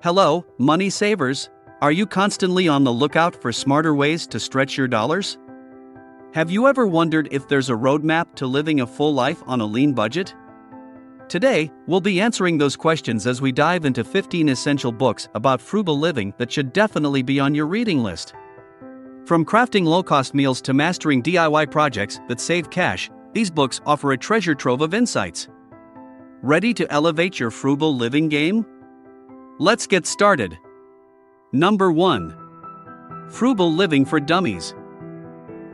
Hello, money savers. Are you constantly on the lookout for smarter ways to stretch your dollars? Have you ever wondered if there's a roadmap to living a full life on a lean budget? Today, we'll be answering those questions as we dive into 15 essential books about frugal living that should definitely be on your reading list. From crafting low-cost meals to mastering DIY projects that save cash, these books offer a treasure trove of insights. Ready to elevate your frugal living game? Let's get started. Number 1. Frugal Living for Dummies.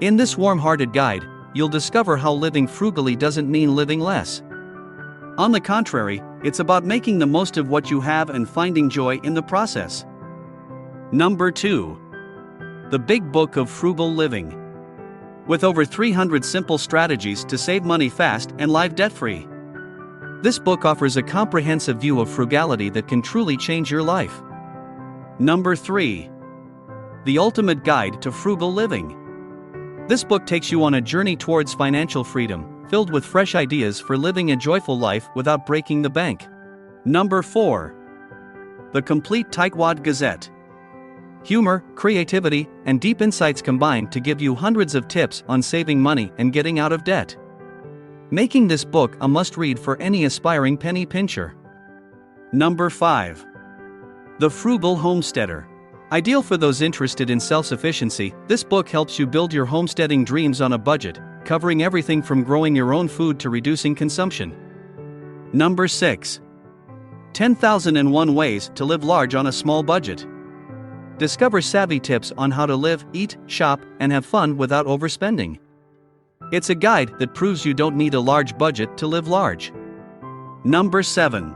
In this warm-hearted guide, you'll discover how living frugally doesn't mean living less. On the contrary, it's about making the most of what you have and finding joy in the process. Number 2. The Big Book of Frugal Living. With over 300 simple strategies to save money fast and live debt-free. This book offers a comprehensive view of frugality that can truly change your life. Number 3. The Ultimate Guide to Frugal Living. This book takes you on a journey towards financial freedom, filled with fresh ideas for living a joyful life without breaking the bank. Number 4. The Complete Taikwad Gazette. Humor, creativity, and deep insights combine to give you hundreds of tips on saving money and getting out of debt, making this book a must-read for any aspiring penny pincher. Number 5. The Frugal Homesteader. Ideal for those interested in self-sufficiency, this book helps you build your homesteading dreams on a budget, covering everything from growing your own food to reducing consumption. Number 6. 10,001 Ways to Live Large on a Small Budget. Discover savvy tips on how to live, eat, shop, and have fun without overspending. It's a guide that proves you don't need a large budget to live large. Number 7.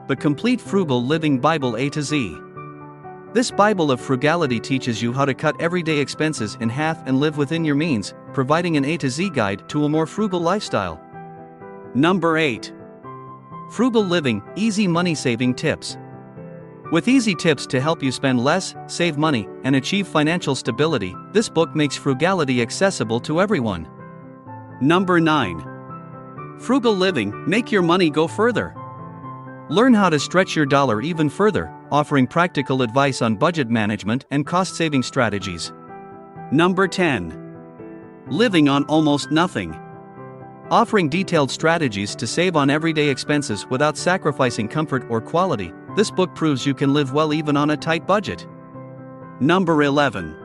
The Complete Frugal Living Bible A to Z. This Bible of frugality teaches you how to cut everyday expenses in half and live within your means, providing an A to Z guide to a more frugal lifestyle. Number 8. Frugal Living, Easy Money Saving Tips. With easy tips to help you spend less, save money, and achieve financial stability, this book makes frugality accessible to everyone. Number 9. Frugal Living, Make Your Money Go Further. Learn how to stretch your dollar even further, offering practical advice on budget management and cost-saving strategies. Number 10. Living on Almost Nothing. Offering detailed strategies to save on everyday expenses without sacrificing comfort or quality, this book proves you can live well even on a tight budget. Number 11.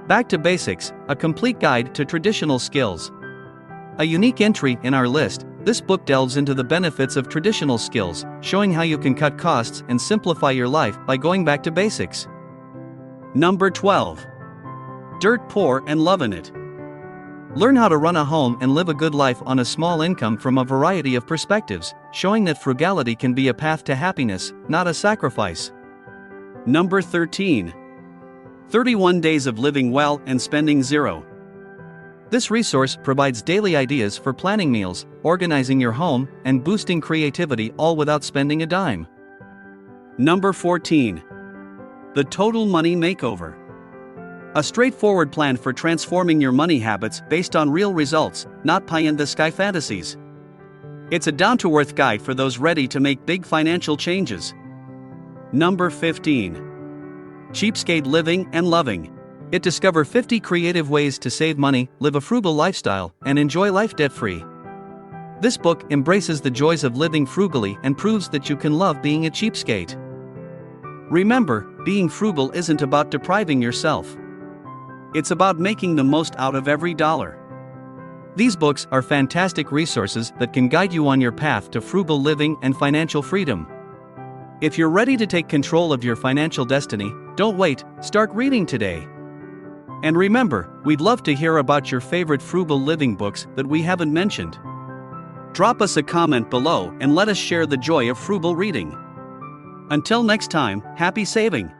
Back to Basics, a complete guide to traditional skills. A unique entry in our list, this book delves into the benefits of traditional skills, showing how you can cut costs and simplify your life by going back to basics. Number 12. Dirt Poor and Lovin' It. Learn how to run a home and live a good life on a small income from a variety of perspectives, showing that frugality can be a path to happiness, not a sacrifice. Number 13. 31 Days of Living Well and Spending Zero. This resource provides daily ideas for planning meals, organizing your home, and boosting creativity, all without spending a dime. Number 14. The Total Money Makeover. A straightforward plan for transforming your money habits based on real results, not pie-in-the-sky fantasies. It's a down-to-earth guide for those ready to make big financial changes. Number 15. Cheapskate Living and Loving. It discovers 50 creative ways to save money, live a frugal lifestyle, and enjoy life debt-free. This book embraces the joys of living frugally and proves that you can love being a cheapskate. Remember, being frugal isn't about depriving yourself. It's about making the most out of every dollar. These books are fantastic resources that can guide you on your path to frugal living and financial freedom. If you're ready to take control of your financial destiny, don't wait, start reading today. And remember, we'd love to hear about your favorite frugal living books that we haven't mentioned. Drop us a comment below and let us share the joy of frugal reading. Until next time, happy saving!